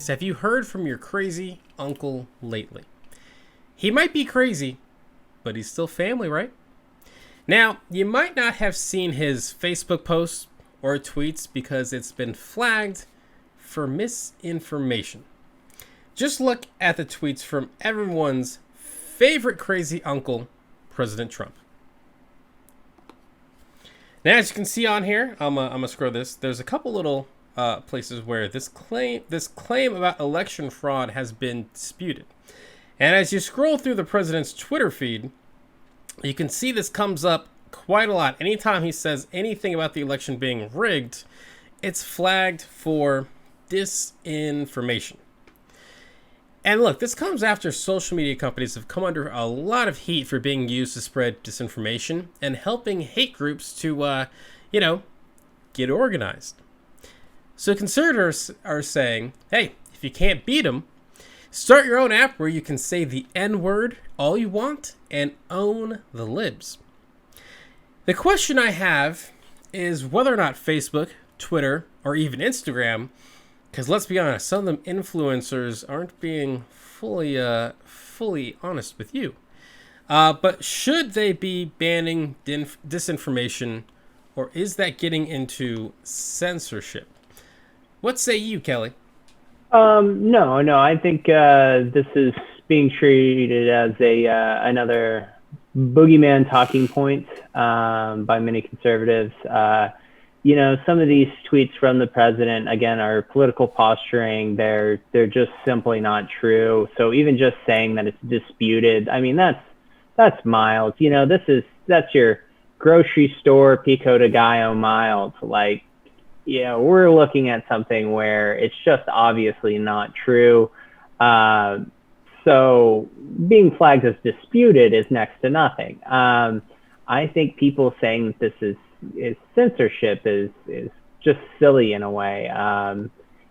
is, have you heard from your crazy uncle lately? He might be crazy, but he's still family, right? Now, you might not have seen his Facebook posts or tweets because it's been flagged for misinformation. Just look at the tweets from everyone's favorite crazy uncle, President Trump. Now, as you can see on here, I'm gonna scroll this. There's a couple little places where this claim about election fraud has been disputed. And as you scroll through the president's Twitter feed, you can see this comes up quite a lot. Anytime he says anything about the election being rigged, it's flagged for disinformation. And look, this comes after social media companies have come under a lot of heat for being used to spread disinformation and helping hate groups to, get organized. So conservatives are saying, hey, if you can't beat them, start your own app where you can say the N-word all you want and own the libs. The question I have is whether or not Facebook, Twitter, or even Instagram, because let's be honest, some of them influencers aren't being fully honest with you. But should they be banning disinformation, or is that getting into censorship? What say you, Kelly? No. I think this is being treated as another boogeyman talking point by many conservatives. Some of these tweets from the president, again, are political posturing. They're just simply not true. So even just saying that it's disputed, I mean, that's mild. That's your grocery store Pico de Gallo mild. Like, we're looking at something where it's just obviously not true. So being flagged as disputed is next to nothing. I think people saying that this is censorship is just silly in a way.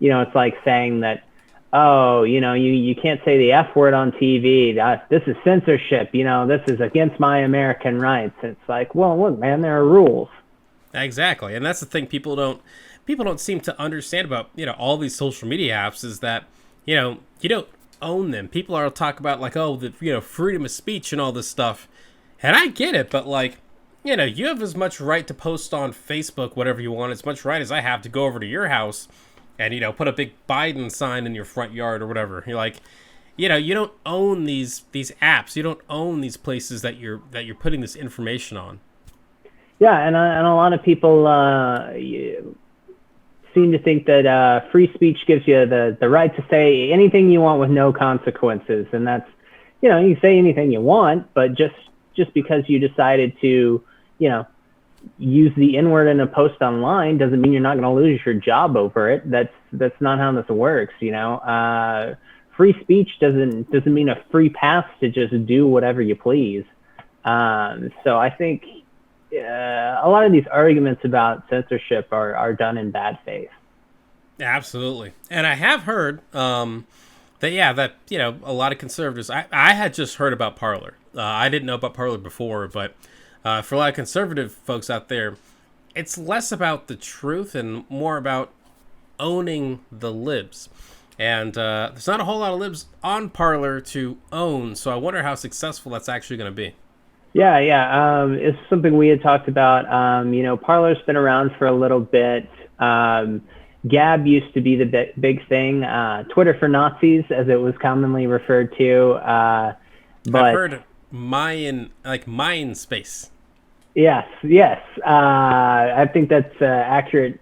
It's like saying that, you can't say the F word on TV. This is censorship. This is against my American rights. It's like, well, look, man, there are rules. Exactly, and that's the thing people don't seem to understand about all these social media apps is that you don't own them. People are talk about like, oh, the freedom of speech and all this stuff, and I get it, but like, you have as much right to post on Facebook whatever you want, as much right as I have to go over to your house and put a big Biden sign in your front yard or whatever. You're like, you don't own these apps. You don't own these places that you're putting this information on. Yeah, and a lot of people seem to think that free speech gives you the right to say anything you want with no consequences, and that's you can say anything you want, but just because you decided to use the N-word in a post online doesn't mean you're not going to lose your job over it. That's not how this works. Free speech doesn't mean a free pass to just do whatever you please. So I think a lot of these arguments about censorship are done in bad faith. Absolutely. And I have heard that a lot of conservatives, I had just heard about Parler. I didn't know about Parler before, but for a lot of conservative folks out there, it's less about the truth and more about owning the libs. And there's not a whole lot of libs on Parler to own, so I wonder how successful that's actually going to be. Yeah. It's something we had talked about. Parler's been around for a little bit. Gab used to be the big thing. Twitter for Nazis, as it was commonly referred to. But I've heard Mayan space. Yes. I think that's accurate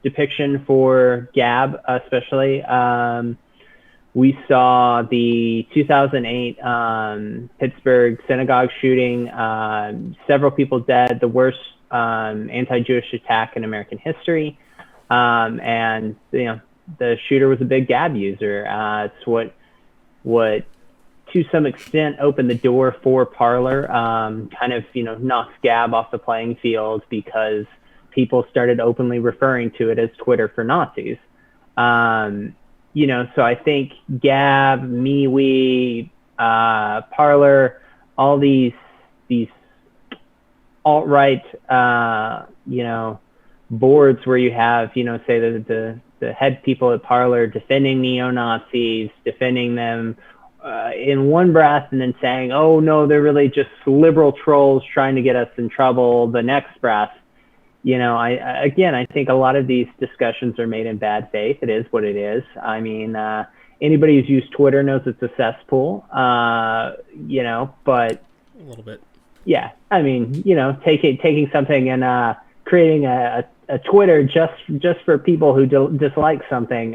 depiction for Gab, especially. We saw the 2008 Pittsburgh synagogue shooting, several people dead, the worst anti-Jewish attack in American history. And the shooter was a big Gab user. It's what to some extent opened the door for Parler, knocks Gab off the playing field because people started openly referring to it as Twitter for Nazis. So I think Gab, MeWe, Parler, all these alt-right, boards where you have, say the head people at Parler defending neo-Nazis, defending them in one breath, and then saying, oh no, they're really just liberal trolls trying to get us in trouble the next breath. I think a lot of these discussions are made in bad faith. It is what it is. I mean, anybody who's used Twitter knows it's a cesspool, but A little bit. Yeah, I mean, taking something and creating a Twitter just for people who dislike something,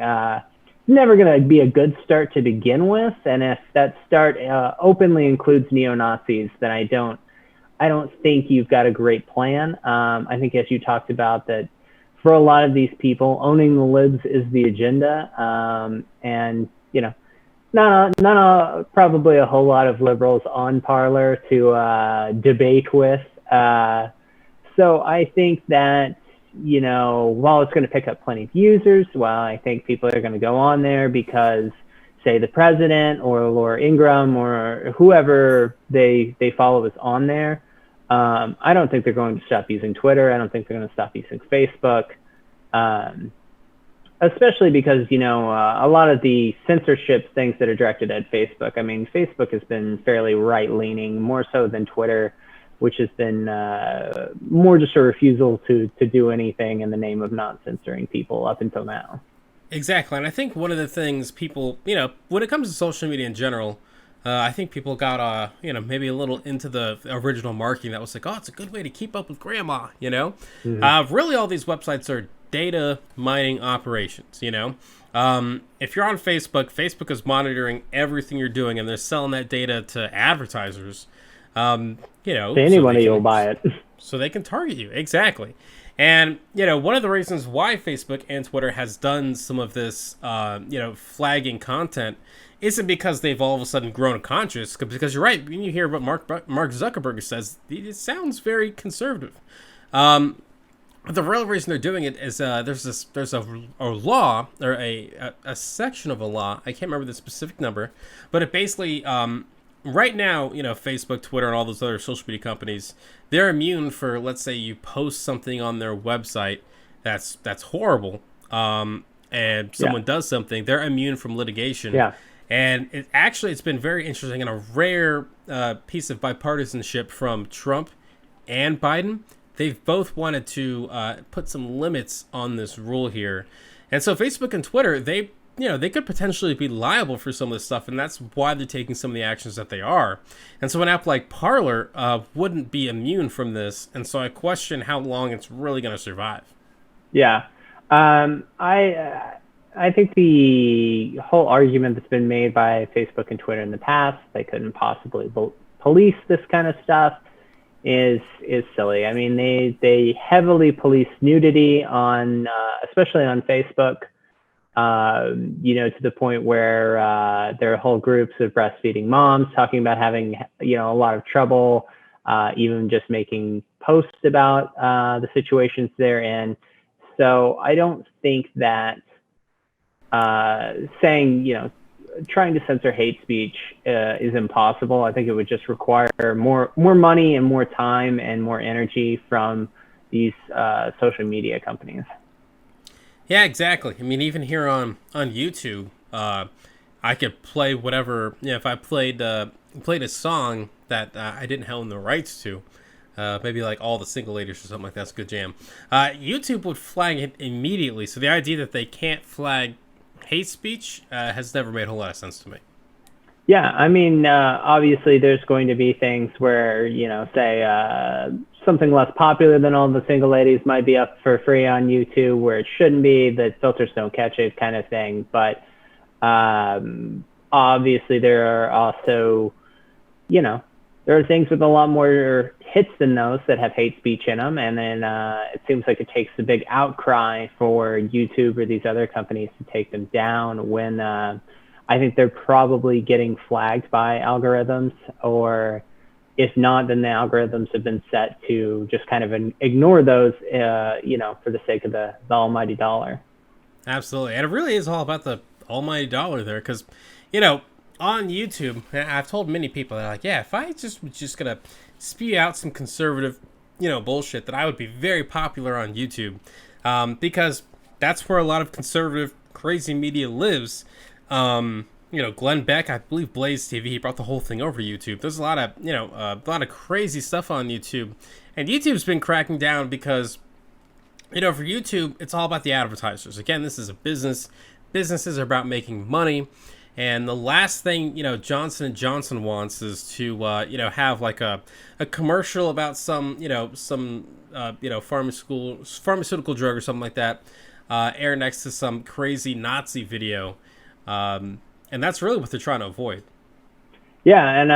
never going to be a good start to begin with. And if that start openly includes neo-Nazis, then I don't think you've got a great plan. I think, as you talked about, that for a lot of these people, owning the libs is the agenda, and not probably a whole lot of liberals on Parler to debate with. So I think that, while it's going to pick up plenty of users, I think people are going to go on there because, say, the president or Laura Ingraham or whoever they follow is on there. I don't think they're going to stop using Twitter. I don't think they're going to stop using Facebook. Especially because, a lot of the censorship things that are directed at Facebook. I mean, Facebook has been fairly right-leaning, more so than Twitter, which has been more just a refusal to do anything in the name of not censoring people up until now. Exactly. And I think one of the things people, when it comes to social media in general, I think people got, maybe a little into the original marketing that was like, oh, it's a good way to keep up with grandma, Mm-hmm. Really, all these websites are data mining operations, If you're on Facebook, Facebook is monitoring everything you're doing, and they're selling that data to advertisers, to anybody will buy it. So they can target you. Exactly. And, one of the reasons why Facebook and Twitter has done some of this, flagging content isn't because they've all of a sudden grown conscious, because you're right. When you hear what Mark Zuckerberg says, it sounds very conservative. The real reason they're doing it is there's a law, or a section of a law. I can't remember the specific number, but it basically right now, Facebook, Twitter, and all those other social media companies, they're immune for, let's say, you post something on their website that's horrible, and someone does something, they're immune from litigation. Yeah. And it's been very interesting and a rare piece of bipartisanship from Trump and Biden. They've both wanted to put some limits on this rule here. And so Facebook and Twitter, they could potentially be liable for some of this stuff, and that's why they're taking some of the actions that they are. And so an app like Parler wouldn't be immune from this, and so I question how long it's really going to survive. Yeah. I think the whole argument that's been made by Facebook and Twitter in the past, they couldn't possibly police this kind of stuff, is silly. I mean, they heavily police nudity on, especially on Facebook, to the point where there are whole groups of breastfeeding moms talking about having, a lot of trouble, even just making posts about the situations they're in. So I don't think that saying, trying to censor hate speech is impossible. I think it would just require more money and more time and more energy from these social media companies. Yeah, exactly. I mean, even here on YouTube, I could play whatever. If I played a song that I didn't own the rights to, maybe like All the Single Ladies or something like that's a good jam. YouTube would flag it immediately. So the idea that they can't flag hate speech has never made a whole lot of sense to me. Yeah, I mean, obviously there's going to be things where, say something less popular than All the Single Ladies might be up for free on YouTube where it shouldn't be, the filters don't catch it kind of thing. But obviously there are also, there are things with a lot more hits than those that have hate speech in them. And then it seems like it takes a big outcry for YouTube or these other companies to take them down when I think they're probably getting flagged by algorithms, or if not, then the algorithms have been set to just kind of ignore those, for the sake of the almighty dollar. Absolutely. And it really is all about the almighty dollar there, because, on YouTube, I've told many people, they're like, yeah, if I was just going to spew out some conservative, bullshit, that I would be very popular on YouTube. Because, that's where a lot of conservative, crazy media lives. Glenn Beck, I believe Blaze TV, he brought the whole thing over to YouTube. There's a lot of, a lot of crazy stuff on YouTube. And YouTube's been cracking down because, for YouTube, it's all about the advertisers. Again, this is a business. Businesses are about making money. And the last thing, Johnson & Johnson wants is to, have like a commercial about some pharmaceutical drug or something like that, air next to some crazy Nazi video. And that's really what they're trying to avoid. Yeah, and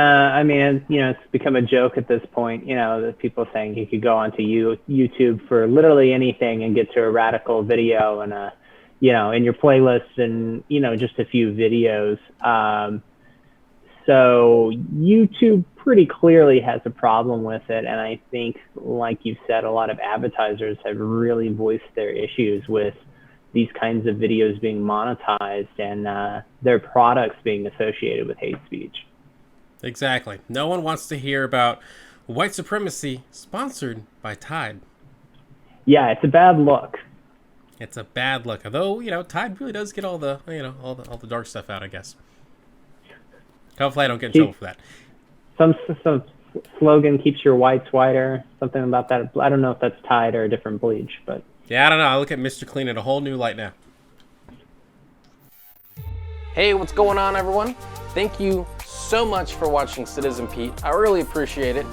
it's become a joke at this point. The people saying you could go onto YouTube for literally anything and get to a radical video and in your playlist and just a few videos. So YouTube pretty clearly has a problem with it, and I think, like you said, a lot of advertisers have really voiced their issues with these kinds of videos being monetized and their products being associated with hate speech. Exactly. No one wants to hear about white supremacy sponsored by Tide. Yeah, it's a bad look. It's a bad look. Although, Tide really does get all the dark stuff out, I guess. Hopefully I don't get in trouble for that. Some slogan, keeps your whites whiter, something about that. I don't know if that's Tide or a different bleach, but yeah, I don't know. I look at Mr. Clean in a whole new light now. Hey, what's going on, everyone? Thank you so much for watching Citizen Pete. I really appreciate it.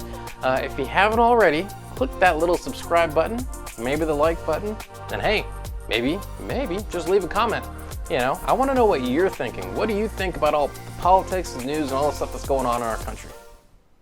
If you haven't already, click that little subscribe button, maybe the like button, and hey, maybe just leave a comment. I want to know what you're thinking. What do you think about all the politics and news and all the stuff that's going on in our country?